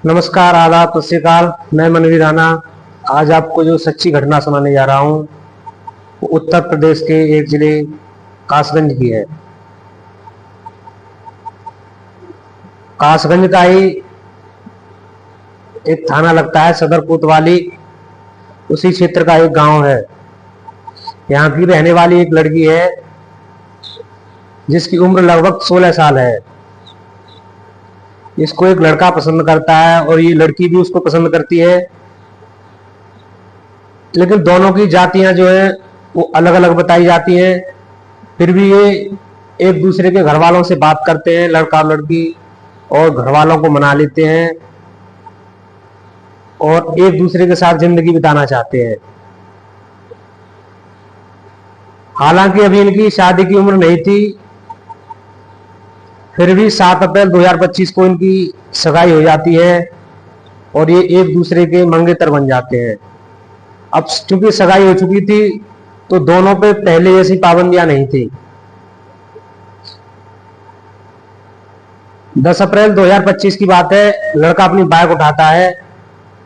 नमस्कार, आदाब, सत श्री अकाल। मैं मनवीर राणा आज आपको जो सच्ची घटना सुनाने जा रहा हूँ वो उत्तर प्रदेश के एक जिले कासगंज की है। कासगंज का ही एक थाना लगता है सदर कोतवाली, उसी क्षेत्र का एक गांव है। यहाँ की रहने वाली एक लड़की है जिसकी उम्र लगभग 16 साल है। इसको एक लड़का पसंद करता है और ये लड़की भी उसको पसंद करती है, लेकिन दोनों की जातियां जो है वो अलग अलग बताई जाती हैं। फिर भी ये एक दूसरे के घर वालों से बात करते हैं, लड़का और लड़की, और घर वालों को मना लेते हैं और एक दूसरे के साथ जिंदगी बिताना चाहते हैं। हालांकि अभी इनकी शादी की उम्र नहीं थी, फिर भी 7 अप्रैल 2025 को इनकी सगाई हो जाती है और ये एक दूसरे के मंगेतर बन जाते हैं। अब चूंकि सगाई हो चुकी थी तो दोनों पे पहले जैसी पाबंदियां नहीं थी। 10 अप्रैल 2025 की बात है। लड़का अपनी बाइक उठाता है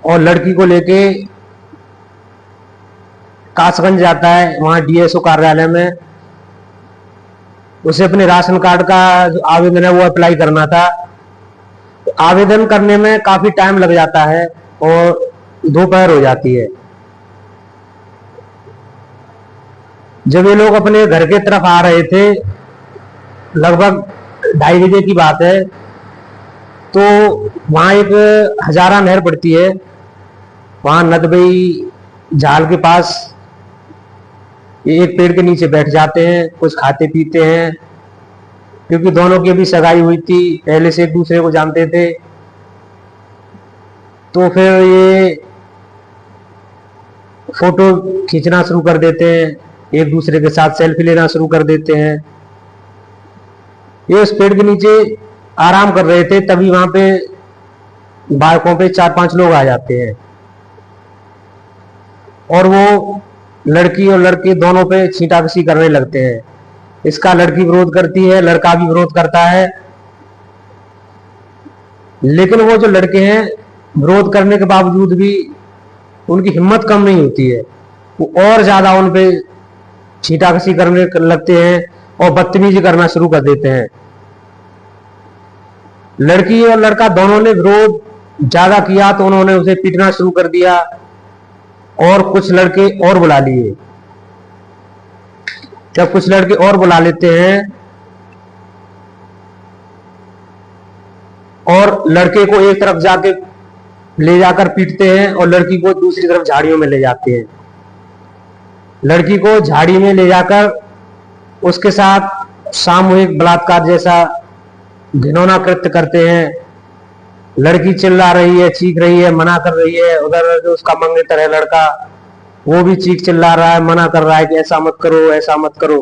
और लड़की को लेके कासगंज जाता है। वहां डीएसओ कार्यालय में उसे अपने राशन कार्ड का जो आवेदन है वो अप्लाई करना था। तो आवेदन करने में काफी टाइम लग जाता है और दोपहर हो जाती है। जब ये लोग अपने घर के तरफ आ रहे थे, लगभग 2:30 बजे की बात है, तो वहां एक हजारा नहर पड़ती है। वहां नदबई झाल के पास ये एक पेड़ के नीचे बैठ जाते हैं, कुछ खाते पीते हैं, क्योंकि दोनों की भी सगाई हुई थी, पहले से एक दूसरे को जानते थे। तो फिर ये फोटो खींचना शुरू कर देते हैं, एक दूसरे के साथ सेल्फी लेना शुरू कर देते हैं। ये उस पेड़ के नीचे आराम कर रहे थे, तभी वहां पे बाइकों पे 4-5 लोग आ जाते हैं और वो लड़की और लड़के दोनों पे छींटाकशी करने लगते हैं। इसका लड़की विरोध करती है, लड़का भी विरोध करता है, लेकिन वो जो लड़के हैं विरोध करने के बावजूद भी उनकी हिम्मत कम नहीं होती है। वो और ज्यादा उन पे छींटाकशी करने लगते हैं और बदतमीजी करना शुरू कर देते हैं। लड़की और लड़का दोनों ने विरोध ज्यादा किया तो उन्होंने उसे पीटना शुरू कर दिया और कुछ लड़के और बुला लिए। जब कुछ लड़के और बुला लेते हैं और लड़के को एक तरफ जाके ले जाकर पीटते हैं और लड़की को दूसरी तरफ झाड़ियों में ले जाते हैं। लड़की को झाड़ी में ले जाकर उसके साथ सामूहिक बलात्कार जैसा घिनौना कृत्य करते हैं। लड़की चिल्ला रही है, चीख रही है, मना कर रही है। उधर जो उसका मंगेतर है लड़का, वो भी चीख चिल्ला रहा है, मना कर रहा है कि ऐसा मत करो, ऐसा मत करो,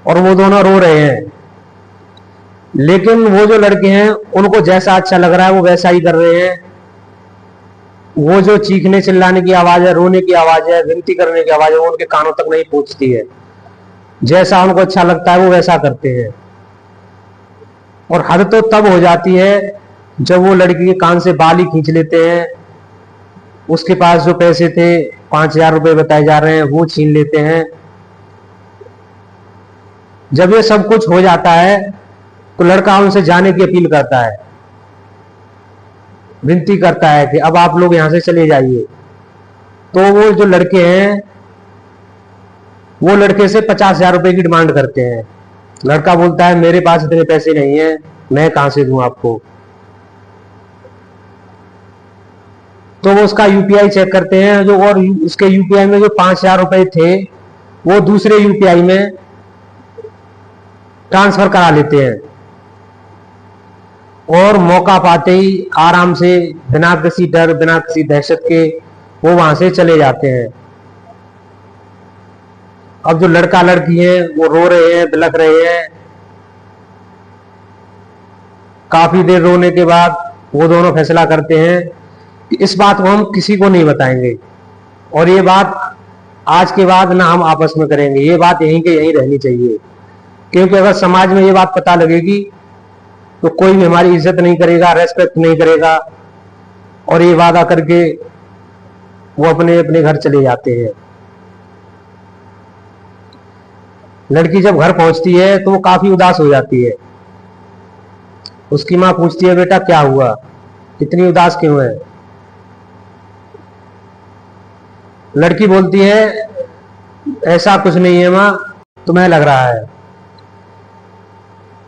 और वो दोनों रो रहे हैं। लेकिन वो जो लड़के हैं उनको जैसा अच्छा लग रहा है वो वैसा ही कर रहे हैं। वो जो चीखने चिल्लाने की आवाज है, रोने की आवाज है, विनती करने की आवाज है, वो उनके कानों तक नहीं पहुंचती है। जैसा उनको अच्छा लगता है वो वैसा करते हैं। और हद तो तब हो जाती है जब वो लड़की के कान से बाल ही खींच लेते हैं। उसके पास जो पैसे थे, 5,000 रुपए बताए जा रहे हैं, वो छीन लेते हैं। जब ये सब कुछ हो जाता है तो लड़का उनसे जाने की अपील करता है, विनती करता है कि अब आप लोग यहां से चले जाइए। तो वो जो लड़के हैं वो लड़के से 50,000 रुपए की डिमांड करते हैं। लड़का बोलता है मेरे पास इतने पैसे नहीं है, मैं कहां से दूं आपको। तो वो उसका यूपीआई चेक करते हैं जो, और उसके यूपीआई में जो 5,000 रुपए थे वो दूसरे यूपीआई में ट्रांसफर करा लेते हैं और मौका पाते ही आराम से, बिना किसी डर, बिना किसी दहशत के, वो वहां से चले जाते हैं। अब जो लड़का लड़की है वो रो रहे हैं, बिलख रहे हैं। काफी देर रोने के बाद वो दोनों फैसला करते हैं कि इस बात को हम किसी को नहीं बताएंगे और ये बात आज के बाद ना हम आपस में करेंगे। ये बात यहीं के यहीं रहनी चाहिए, क्योंकि अगर समाज में ये बात पता लगेगी तो कोई भी हमारी इज्जत नहीं करेगा, रेस्पेक्ट नहीं करेगा, और ये वादा करके वो अपने अपने घर चले जाते हैं। लड़की जब घर पहुंचती है तो वो काफी उदास हो जाती है। उसकी माँ पूछती है, बेटा क्या हुआ, इतनी उदास क्यों है? लड़की बोलती है, ऐसा कुछ नहीं है माँ, तुम्हें लग रहा है।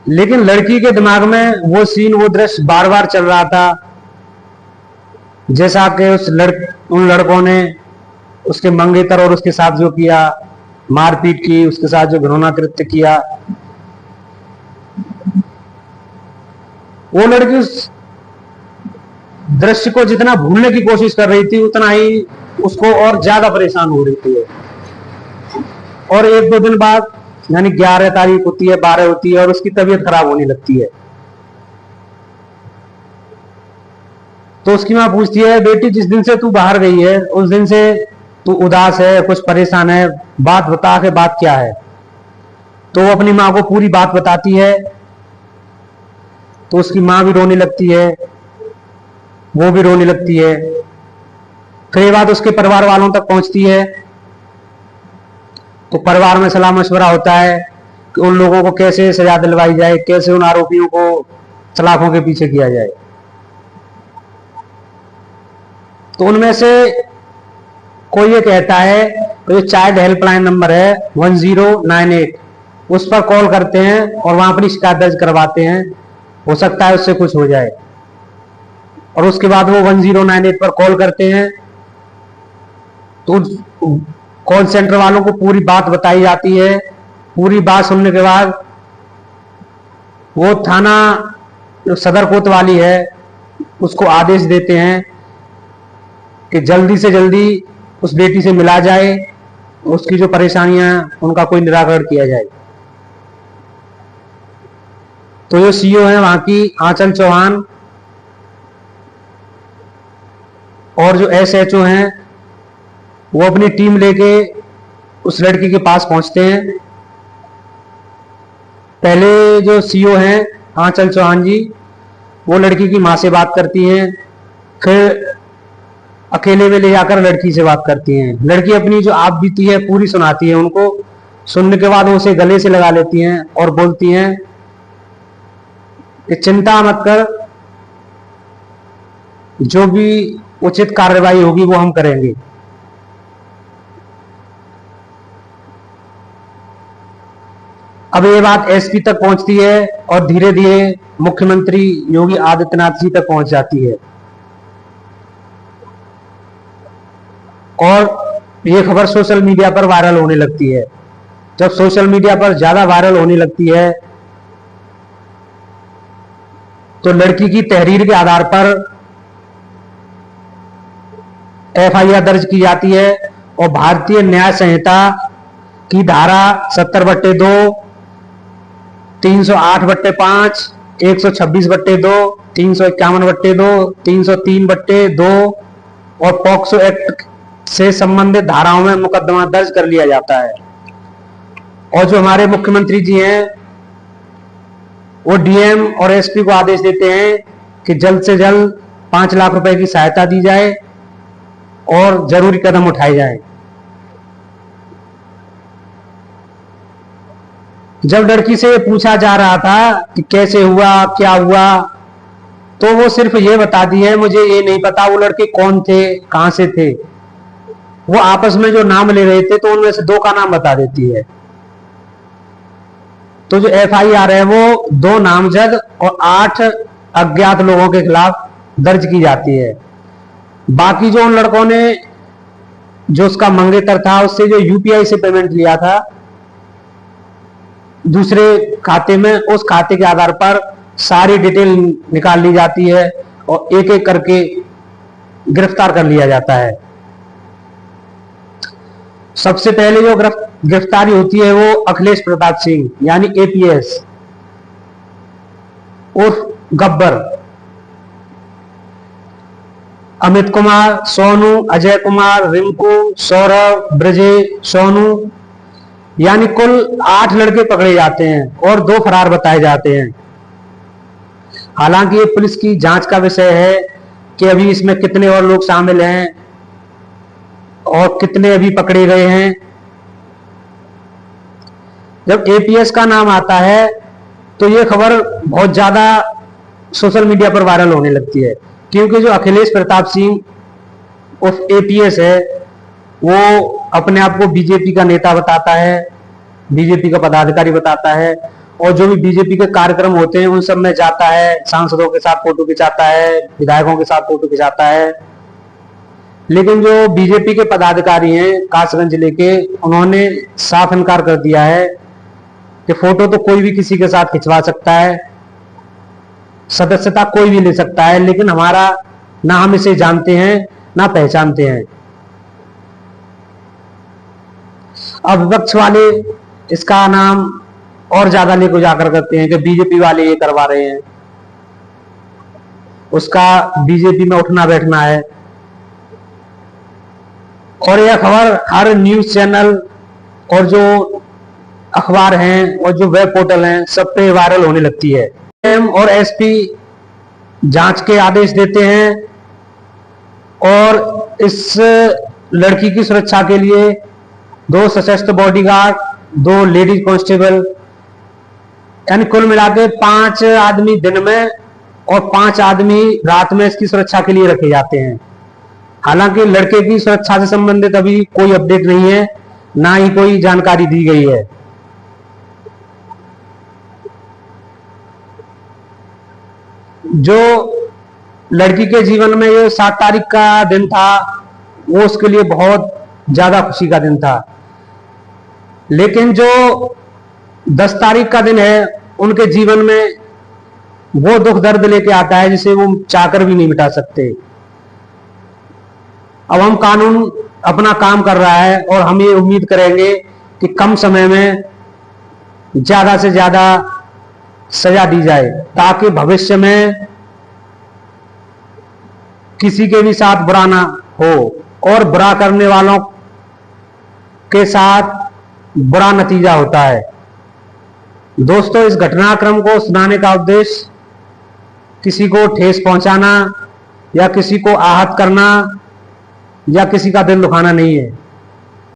लेकिन लड़की के दिमाग में वो सीन, वो दृश्य बार बार चल रहा था, जैसा कि उन लड़कों ने उसके मंगेतर और उसके साथ जो किया, मारपीट की, उसके साथ जो घिनौना कृत्य किया। वो लड़की उस दृश्य को जितना भूलने की कोशिश कर रही थी, उतना ही उसको और ज्यादा परेशान हो रही थी। और एक दो दिन बाद, यानी 11 तारीख होती है, 12 होती है, और उसकी तबीयत खराब होने लगती है। तो उसकी माँ पूछती है, बेटी जिस दिन से तू बाहर गई है उस दिन से तू उदास है, कुछ परेशान है, बात बता के बात क्या है? तो वो अपनी माँ को पूरी बात बताती है। तो उसकी माँ भी रोने लगती है, वो भी रोने लगती है। फिर ये बात उसके परिवार वालों तक पहुंचती है। तो परिवार में सलाह मशवरा होता है कि उन लोगों को कैसे सजा दिलवाई जाए, कैसे उन आरोपियों को सलाखों के पीछे किया जाए। तो उनमें से कोई ये कहता है, तो ये चाइल्ड हेल्पलाइन नंबर है 1098, उस पर कॉल करते हैं और वहां अपनी शिकायत दर्ज करवाते हैं, हो सकता है उससे कुछ हो जाए। और उसके बाद वो 1098 पर कॉल करते हैं, तो कॉल सेंटर वालों को पूरी बात बताई जाती है। पूरी बात सुनने के बाद वो थाना जो सदर कोतवाली है उसको आदेश देते हैं कि जल्दी से जल्दी उस बेटी से मिला जाए, उसकी जो परेशानियां उनका कोई निराकरण किया जाए। तो जो सीईओ है वहां की, आंचल चौहान, और जो एसएचओ हैं वो अपनी टीम लेके उस लड़की के पास पहुंचते हैं। पहले जो सीईओ हैं आंचल चौहान जी, वो लड़की की मां से बात करती हैं, फिर अकेले में ले जाकर लड़की से बात करती हैं। लड़की अपनी जो आप बीती है पूरी सुनाती है उनको। सुनने के बाद वो उसे गले से लगा लेती हैं और बोलती हैं कि चिंता मत कर, जो भी उचित कार्रवाई होगी वो हम करेंगे। अब ये बात एसपी तक पहुंचती है और धीरे धीरे मुख्यमंत्री योगी आदित्यनाथ जी तक पहुंच जाती है। और ये खबर सोशल मीडिया पर वायरल होने लगती है। जब सोशल मीडिया पर ज्यादा वायरल होने लगती है तो लड़की की तहरीर के आधार पर एफआईआर दर्ज की जाती है और भारतीय न्याय संहिता की धारा 70/2, 308/5, 126/2, 351/2, 303/2 और पॉक्सो एक्ट से संबंधित धाराओं में मुकदमा दर्ज कर लिया जाता है। और जो हमारे मुख्यमंत्री जी हैं वो डीएम और एसपी को आदेश देते हैं कि जल्द से जल्द 5 लाख रुपए की सहायता दी जाए और जरूरी कदम उठाए जाएं। जब लड़की से पूछा जा रहा था कि कैसे हुआ, क्या हुआ, तो वो सिर्फ ये बता दी है, मुझे ये नहीं पता वो लड़के कौन थे, कहां से थे। वो आपस में जो नाम ले रहे थे तो उनमें से 2 का नाम बता देती है। तो जो एफआईआर है वो 2 नामजद और 8 अज्ञात लोगों के खिलाफ दर्ज की जाती है। बाकी जो उन लड़कों ने, जो उसका मंगेतर था, उससे जो यूपीआई से पेमेंट लिया था दूसरे खाते में, उस खाते के आधार पर सारी डिटेल निकाल ली जाती है और एक एक करके गिरफ्तार कर लिया जाता है। सबसे पहले जो गिरफ्तारी होती है वो अखिलेश प्रताप सिंह यानी एपीएस उर्फ गब्बर, अमित कुमार, सोनू, अजय कुमार, रिंकू, सौरभ, ब्रजेश, सोनू, यानी कुल 8 लड़के पकड़े जाते हैं और 2 फरार बताए जाते हैं। हालांकि ये पुलिस की जांच का विषय है कि अभी इसमें कितने और लोग शामिल हैं और कितने अभी पकड़े गए हैं। जब एपीएस का नाम आता है तो ये खबर बहुत ज्यादा सोशल मीडिया पर वायरल होने लगती है, क्योंकि जो अखिलेश प्रताप सिंह उर्फ एपीएस है वो अपने आप को बीजेपी का नेता बताता है, बीजेपी का पदाधिकारी बताता है, और जो भी बीजेपी के कार्यक्रम होते हैं उन सब में जाता है, सांसदों के साथ फोटो खिंचाता है, विधायकों के साथ फोटो खिंचाता है। लेकिन जो बीजेपी के पदाधिकारी हैं कासगंज जिले के, उन्होंने साफ इनकार कर दिया है कि फोटो तो कोई भी किसी के साथ खिंचवा सकता है, सदस्यता कोई भी ले सकता है, लेकिन हमारा ना हम इसे जानते हैं ना पहचानते हैं। अब विपक्ष वाले इसका नाम और ज्यादा लेकर उजागर करते हैं कि बीजेपी वाले ये करवा रहे हैं, उसका बीजेपी में उठना बैठना है। और यह खबर हर न्यूज चैनल और जो अखबार हैं और जो वेब पोर्टल हैं सब पे वायरल होने लगती है। एम और एसपी जांच के आदेश देते हैं और इस लड़की की सुरक्षा के लिए 2 सशस्त्र बॉडीगार्ड, 2 लेडीज कांस्टेबल, यानी कुल मिला के 5 आदमी दिन में और 5 आदमी रात में इसकी सुरक्षा के लिए रखे जाते हैं। हालांकि लड़के की सुरक्षा से संबंधित अभी कोई अपडेट नहीं है, ना ही कोई जानकारी दी गई है। जो लड़की के जीवन में ये 7 तारीख का दिन था वो उसके लिए बहुत ज्यादा खुशी का दिन था, लेकिन जो 10 तारीख का दिन है उनके जीवन में वो दुख दर्द लेके आता है जिसे वो चाहकर भी नहीं मिटा सकते। अब हम कानून अपना काम कर रहा है और हम ये उम्मीद करेंगे कि कम समय में ज्यादा से ज्यादा सजा दी जाए, ताकि भविष्य में किसी के भी साथ बुरा ना हो और बुरा करने वालों के साथ बुरा नतीजा होता है। दोस्तों, इस घटनाक्रम को सुनाने का उद्देश्य किसी को ठेस पहुंचाना या किसी को आहत करना या किसी का दिल दुखाना नहीं है।